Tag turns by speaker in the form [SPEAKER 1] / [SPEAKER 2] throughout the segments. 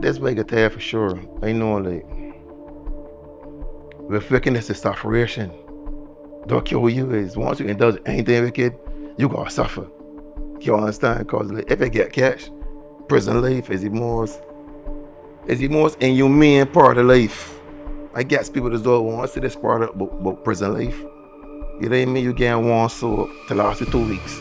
[SPEAKER 1] That's what I can tell you for sure. I know, like, with wickedness is sufferation. Don't care who you is. Once you indulge anything wicked, you gotta suffer. You understand? Because like, if you get catch, prison life is the most inhumane part of life. I guess people just don't want to see this part about prison life. You know what I mean? You get one soap to last you 2 weeks.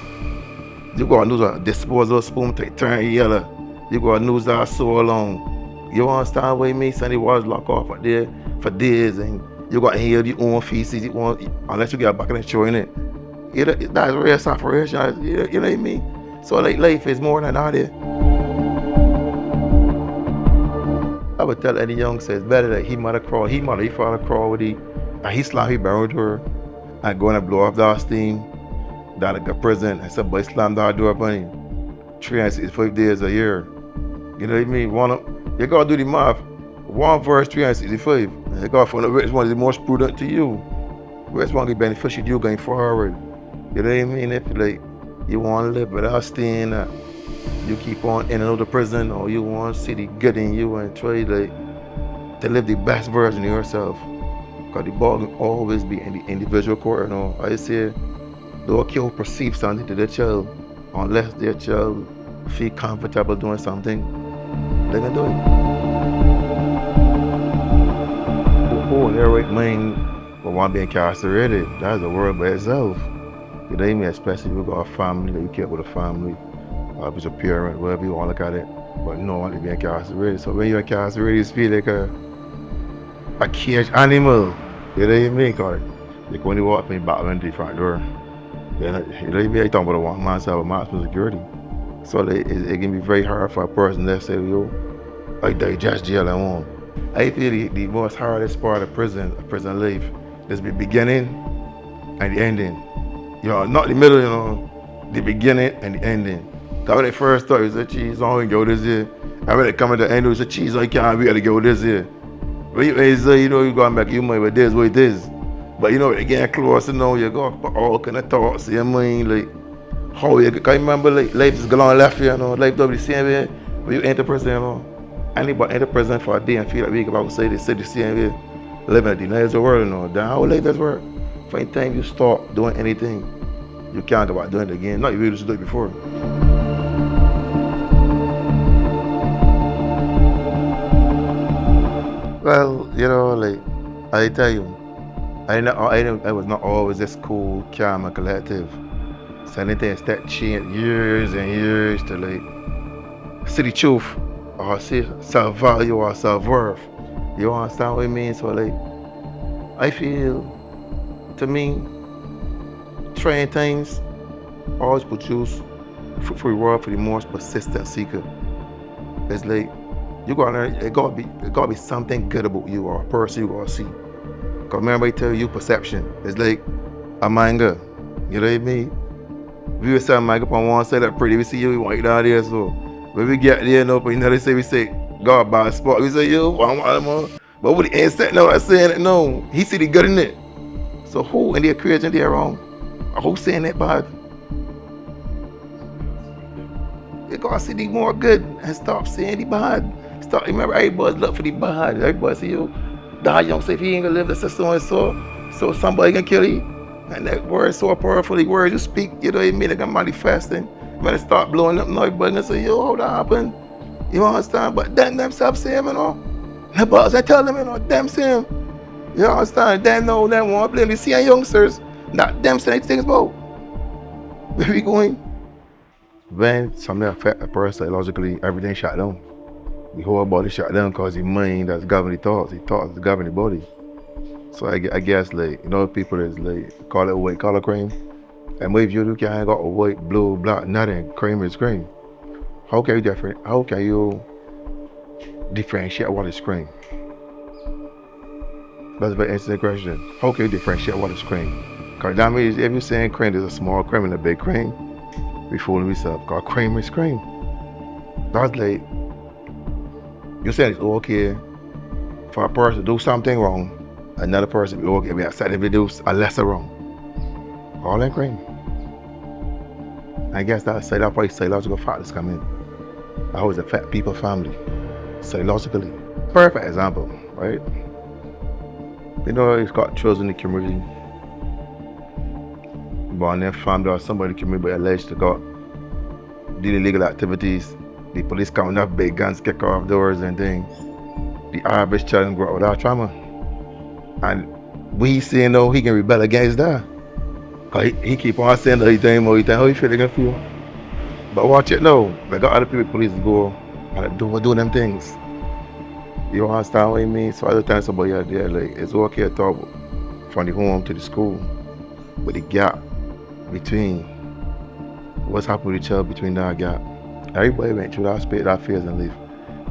[SPEAKER 1] You gotta lose a disposable spoon to turn yellow. You gotta lose that so long. You understand what I mean? Sonny was locked off out there for days and you gotta hear your own feces, unless you get back in the show, innit? That's real sufferation, you know what I mean? So like life is more than that there. I would tell any youngster it's better that he father crawl with he, and he slam he buried her and go and blow off that steam down at the prison and somebody slam that door upon him. 365 days a year. You know what I mean? You gotta do the math. 1 verse 365. You gotta find out which one is the most prudent to you. Which one will beneficial to you going forward. You know what I mean? If like you wanna live without staying you keep on in and out of prison, or you want to see the good in you and try like to live the best version of yourself. Because the ball will always be in the individual court, you know. I say don't kill perceive something to their child unless their child feel comfortable doing something, they can do it. Oh, their right mind will want to be incarcerated. That's a world by itself. You know what I mean? Especially if you got a family, like you care about a family. If it's a parent, whatever you want to look at it, but no one to be incarcerated. So when you're incarcerated, you feel like a caged animal. You know what I mean? Because you can only walk from the back into the front door. You know what I mean? I talk about a one man self with maximum security. So like, it can be very hard for a person that say, yo, I digest jail and on. I feel the most hardest part of prison life is the beginning and the ending. You know, not the middle, you know, the beginning and the ending. When they first started, we said, cheese, I don't go this year. And when they come at the end, we said, cheese, I can't wait to go this year. But you say, you know, you go back your money, but this is what it is. But you know, they get closer now, you go put all kind of thoughts in your mind, like, how you can remember, like, life is going on left here, you know, life don't be the same way. But you enter prison, you know. Anybody enter prison for a day and feel like we can about say they say the same way. Living at the nice world, you know. Then how life does work? For any time you stop doing anything, you can't go back doing it again. Not you really should do it before. Well, you know, like, I tell you, I was not always this cool, calm, and collective. So anything that changed years and years to like see the truth or see self-value or self-worth. You understand what I mean? So like, I feel, to me, trying things always produce for reward for the most persistent seeker. It's like, it gotta be something good about you or a person you gotta see. Cause remember I tell you perception. It's like a manga. You know what I mean? We will say manga on one side that pretty, we see you, we want you down there, so when we get there, no, but you know they say God bad spot. We say yo, I want more. But what the insect now that's saying it, no. He see the good in it. So who in the equation they wrong? Or who saying it bad? You gotta see the more good and stop saying the bad. Remember, everybody look for the bad. Everybody say, yo, that young say if he ain't gonna live the system and so somebody can kill you. And that word is so powerful, the words you speak, you know what I mean? They can manifesting. When they start blowing up now, everybody gonna say, yo, how that happened? You understand? But them themselves say, you know. The boss, I tell them, you know, them say him. You understand? Them know them want to blame the same youngsters. Not them saying things about. Where we going? When something affect a person psychologically, everything shut down. The whole body shut down because the mind that's governing the thoughts. The thoughts that govern the body. So I guess like, you know, people is like, call it white collar crime. And what if you can't got a white, blue, black, nothing, crime is crime. How can you differentiate what is crime? That's a very interesting question. How can you differentiate what is crime? Because that means if you're saying crime, there's a small crime and a big crime, we fooling ourselves. Because crime is crime. That's like, you saying it's okay for a person to do something wrong, another person be okay, we accept if they do a lesser wrong. All in crime. I guess that's why psychological factors come in. How it affect people's family. psychologically. Perfect example, right? You know, he's got children in the community, born in family or somebody in the community but alleged to got did illegal activities. The police coming up, big guns, kick off doors and things. The average child grow up without trauma. And we saying no, he can rebel against that. Cause he keep on saying that he think more, he think, how he feel against you. But watch it now. They got other people, police go and do them things. You understand what I mean? So other times somebody out there, like, it's okay to talk from the home to the school, but the gap between what's happening with each other between that gap. Everybody went through that space, that phase in life.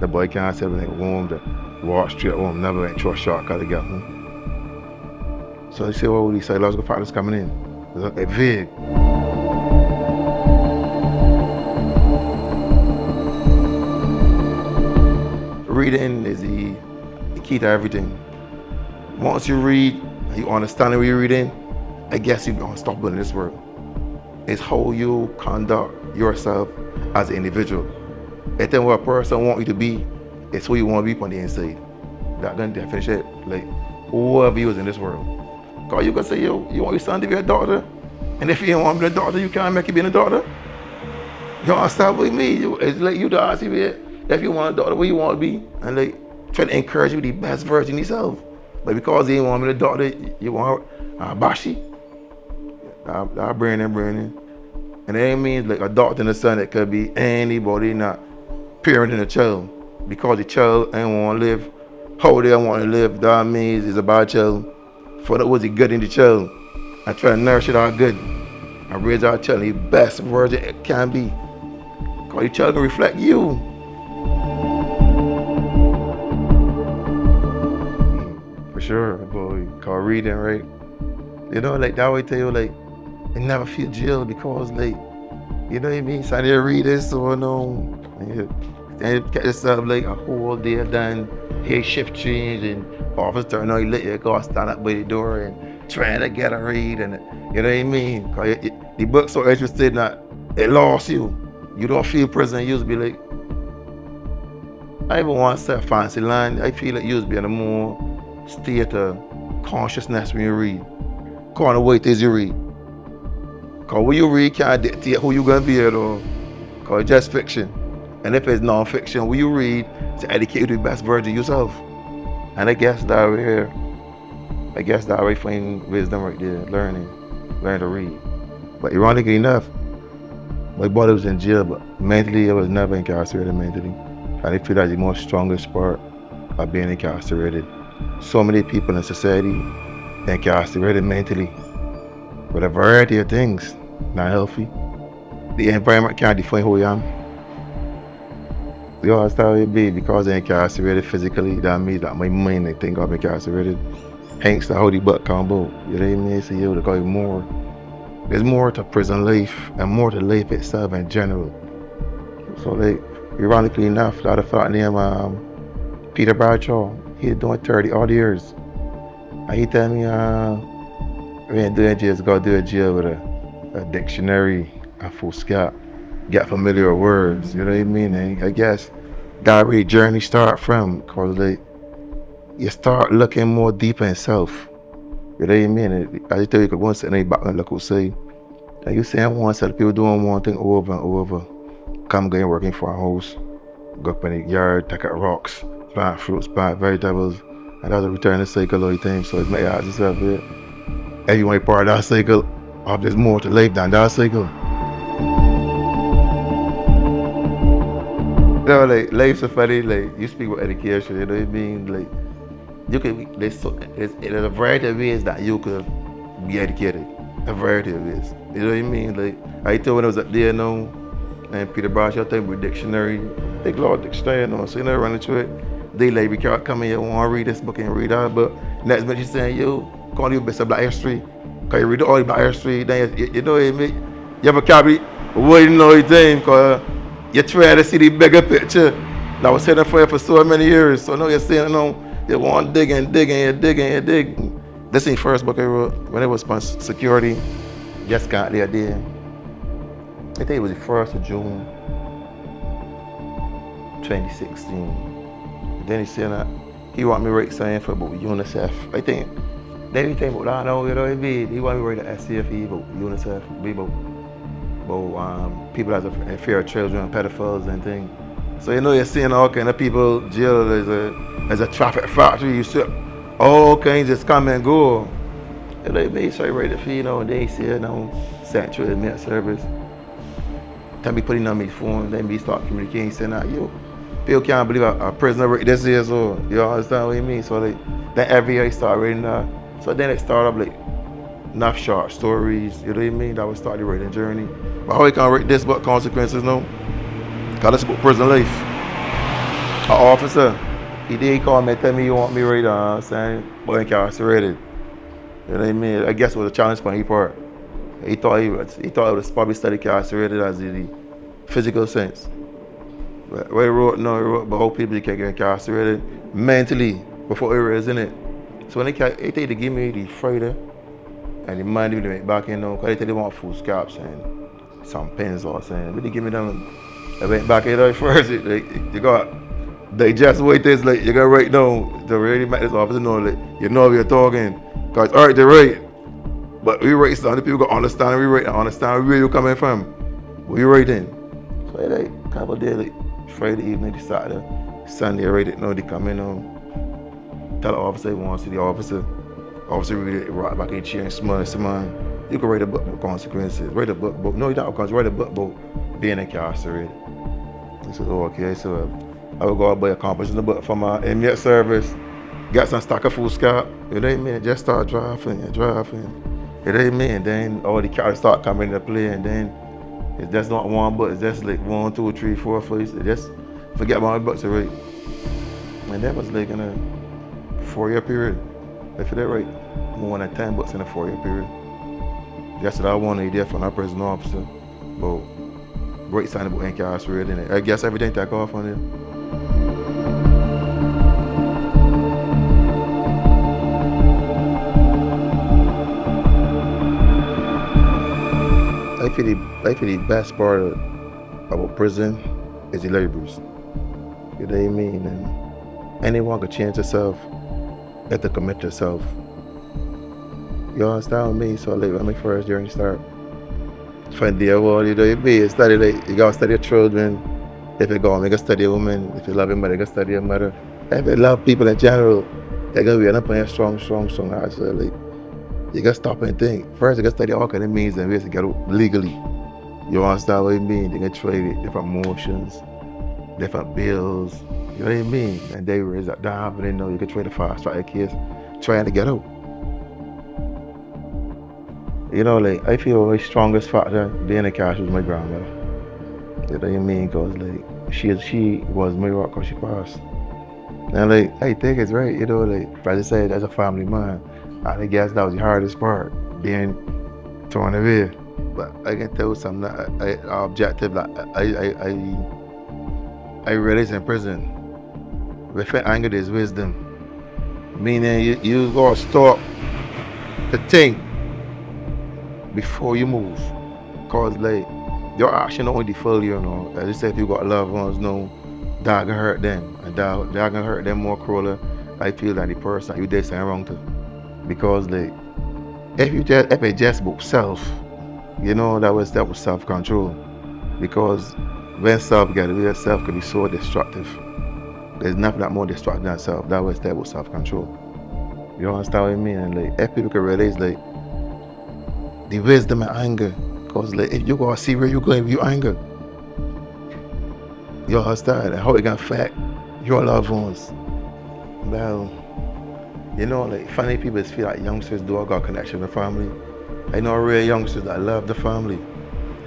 [SPEAKER 1] The boy can't say everything home, the walk straight home, never went through a shortcut to get home. So you see all these psychological factors coming in. It's vague. Reading is the key to everything. Once you read, you understand what you're reading, I guess you're unstoppable in this world. It's how you conduct yourself as an individual. And then what a person wants you to be, it's who you want to be on the inside. That doesn't definish it. Like, whoever you is in this world. Because you can say, yo, you want your son to be a doctor, and if you don't want to be a doctor, you can't make it be a doctor. You understand what I mean? It's like you to ask you if you want a doctor, what you want to be, and like try to encourage you to be the best version of yourself. But because they want me to be a doctor, you want Bashi. That burning. And that means like a doctor and a son, it could be anybody, not parenting a child. Because the child ain't want to live how they want to live, that means it's a bad child. For that was the good in the child. I try to nourish it out good. I raise our child the best version it can be. Because your child can reflect you. For sure, boy. Cause reading, right? You know, like that way tell you, like, you never feel jail because, like, you know what I mean? So they read this, so and you catch yourself like a whole day done, hear shift change, and officer turn on, you let you go stand up by the door and trying to get a read, and you know what I mean? Cause the book's so interesting that it lost you. You don't feel prison. You used to be like, I even want to say a fancy line. I feel like you used to be in a more state of consciousness when you read. Can't wait as you read. Cause when you read can't dictate who you gonna be at all. Cause it's just fiction. And if it's non-fiction, when you read to educate you to the best version of yourself. And I guess that right here, I guess that right find wisdom right there, learn to read. But ironically enough, my brother was in jail, but mentally I was never incarcerated mentally. And I feel that's the most strongest part of being incarcerated. So many people in society incarcerated mentally with a variety of things, not healthy. The environment can't define who I am. You understand what it be? Because I'm incarcerated physically, that means that my mind, I think I'm incarcerated. Hence, how the butt come about. You know what I mean? So you got more. There's more to prison life and more to life itself in general. So, like, ironically enough, that a fella named Peter Bradshaw, he's doing 30 odd years. And he tell me, we ain't doing jail, go do a jail with a dictionary and full scap. Get familiar with words, you know what I mean? And I guess that really journey start from, cause like, you start looking more deeper in self. You know what I mean? And as you tell you, could go and sit in the back and look outside. Like you saying one set of people doing one thing over and over. Come going working for a house, go up in the yard, take out rocks, plant fruits, plant vegetables, and that's a returning cycle all the time. So it's make you ask yourself, if you want to be part of that cycle, or there's more to life than that cycle. You know, like, life's so funny, like, you speak about education, you know what I mean? Like, you can, there's a variety of ways that you could be educated. A variety of ways. You know what I mean? Like, I told when I was up there now, and Peter Bradshaw talking about dictionary, big law dictionary, you know, so you know, running through it. They like, we can't come in here, want to read this book and read that, but next minute she's saying, yo, call you best of black history. Cause you read all the black history, then you know what I mean? You have a vocabulary, what you know your time, cause you try to see the bigger picture that was hidden for you for so many years. So now you're saying, you want to dig. This is the first book I wrote when it was about security. Just got the idea. I think it was the 1st of June, 2016. Then he saying that he want me write something for about UNICEF. I think then he think about that now, you know what I mean? He want me write an SCFE about UNICEF, be about people that are in fear of children, pedophiles and things. So you know you're seeing all kind of people jail as a traffic factory. You see all kinds just come and go. And they made sure I write it for you know, and they see it now, sent to the admit service. Tell me putting on my phone, then me start communicating, saying that yo, people can't believe a prisoner wrote this here, so you understand what I mean? So then every year I start writing that. So then it started up like enough short stories, you know what I mean? That was start the writing journey. But how I can write this about consequences now? Cause this about prison life. An officer, he did call me, tell me you want me right saying, but incarcerated. You know what I mean? I guess it was a challenge for his part. He thought it was probably study incarcerated as in the physical sense. But what he wrote, no, he wrote about how people can get incarcerated mentally before he was in it. So when he take to give me the Friday and the Monday they went back in now, because they want food scraps and some pens or something. But they give me them, I went back in there first. You got digest what it is, like you gotta write down to really make this officer know like you know what you're talking. Cause alright, they're right. But we write something, people got understand, we write and understand where you're coming from. We write in. So like a couple of days, like Friday evening, the Saturday, Sunday, I write it now, they come in tell the officer they want to see the officer. Officer read it, rock back in the chair and smile and say, man, you can write a book about consequences. Write a book about, no you don't, because write a book about being incarcerated. I said, oh, okay, so I would go out by accomplishing the book from my inmate service, got some stock of food scrap, you know what I mean? Just start drafting. You know what I mean? Then all the characters start coming into play, and then it's just not one book, it's just like 1, 2, 3, 4, 5. Just forget my books to write. And that was like in a 4-year period. If you did write more than 10 books in a 4-year period. Just that I want an idea from our prison officer about write something about incarcerated, and I guess everything take off on it. I feel the best part about prison is the libraries. You know what I mean? And anyone can change themselves if they commit themselves. You understand me? So like when my first journey start, find the world, you know what I mean? Study like you gotta study your children. If you go, you gotta study a woman. If you love your mother, you gotta study your mother. If you love people in general, they're gonna be up on your strong heart. So like you gotta stop and think. First, you gotta study all kind of means and ways to get out legally. You understand what I mean? They can trade different motions, different bills. You know what I mean? And they raise that down, but they know you can trade a fast track case trying to get out. You know, like I feel my strongest factor being a cash was my grandmother. You know what I mean? Cause like she was my rock cause she passed. And like I think it's right, you know, like as I said, as a family man, I guess that was the hardest part, being torn away. But I can tell you something that objective that I realized in prison. With anger there's wisdom. Meaning you gotta stop to think before you move. Cause like your action only defer you know. As I said, if you got loved ones, no, that can hurt them. And that can hurt them more crueler, I feel, than the person you did something wrong to. Because like if it just about self, you know, that was self-control. Because when self gets away, self can be so destructive. There's nothing that more destructive than self. That was about self-control. You understand what I mean? And like if people can realize like the wisdom and anger, cause like if you gotta see where you're going with your anger, you understand and how it can affect your loved ones. Well, you know, like funny people feel like youngsters do got a connection with family. I know real youngsters that love the family.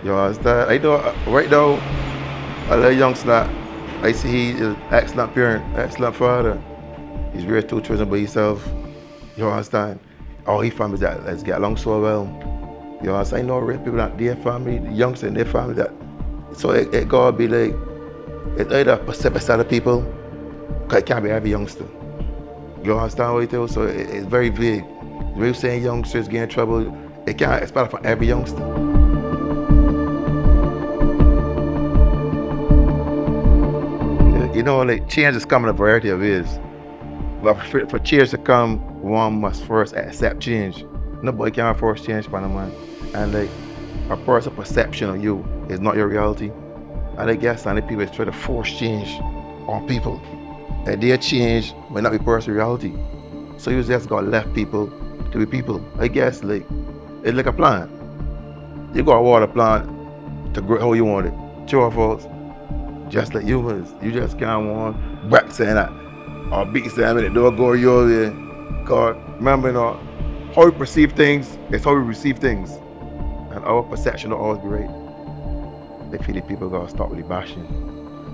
[SPEAKER 1] You understand? I know right now, a little youngster that I see he is excellent parent, excellent father. He's raised 2 children by himself. You understand? All his families that let's get along so well. You understand? I know real people that their family, the youngsters in their family that so it gotta be like it's either a percent of people, cause it can't be every youngster. You understand what I tell? So it's very vague. The way you're saying youngsters get in trouble, it can't expect for every youngster. You know, like change is coming in a variety of ways. But for change to come, one must first accept change. Nobody can force change, man. And like a person's perception of you is not your reality. And I guess some people try to force change on people. And their change might not be person's reality. So you just got left people to be people. I guess like it's like a plant. You got to water plant to grow how you want it. True or false? Just like humans. You just can't want whack saying that or beat saying that don't go your way. Cause remember, you know, how we perceive things is how we receive things. And our perception will always be right. They feel the people gotta stop really bashing.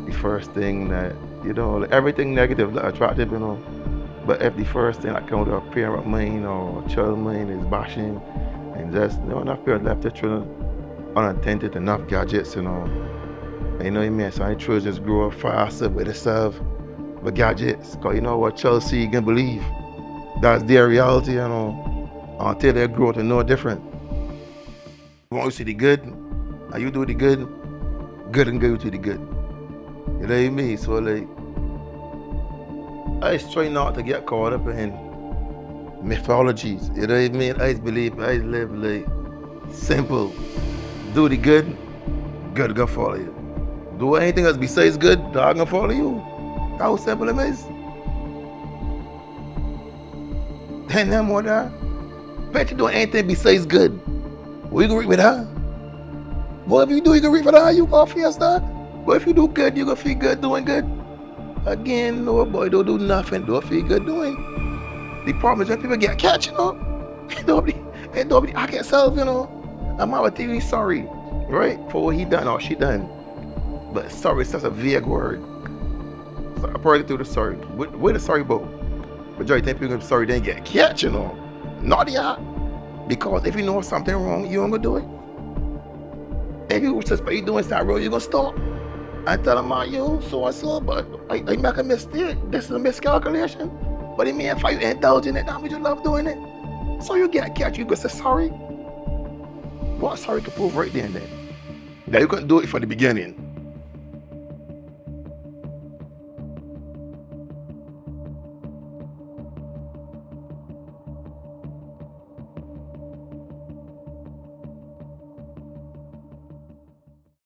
[SPEAKER 1] The first thing that, you know, like everything negative, like attractive, you know. But if the first thing that comes to a parent mind or a child mind is bashing, and just, you know, enough parents left their children unattended, enough gadgets, you know. And you know what I mean? So I children just grow up faster with themselves, with gadgets. Cause you know what child see, you can believe. That's their reality, you know, until they grow to know different. You want to see the good, and you do the good, good and go to the good. You know what I mean? So like, I just try not to get caught up in mythologies. You know what I mean? I just believe, I just live like simple. Do the good, good gonna follow you. Do anything else besides good, dog gonna follow you. That's how simple it is. Ain't no more there. Bet you doing anything besides good. What you gonna reap with that? Well, if you do, you gonna reap with that, you gonna feel that. But if you do good, you gonna feel good doing good. Again, no boy, don't do nothing, don't feel good doing. The problem is when people get catch, you know. And nobody act itself, you know. I'm out TV sorry, right? For what he done or she done. But sorry is such a vague word. So I probably do the sorry. What the sorry about? Majority of people sorry they get catch, you know. Not yet. Because if you know something wrong, you ain't gonna do it. If you suspect you doing something wrong, you gonna stop. I tell them, you so and so, but I make a mistake. This is a miscalculation. But it mean if you indulge in it, that means you love doing it. So you get catch, you go say sorry. What sorry can prove right then? That you couldn't do it from the beginning.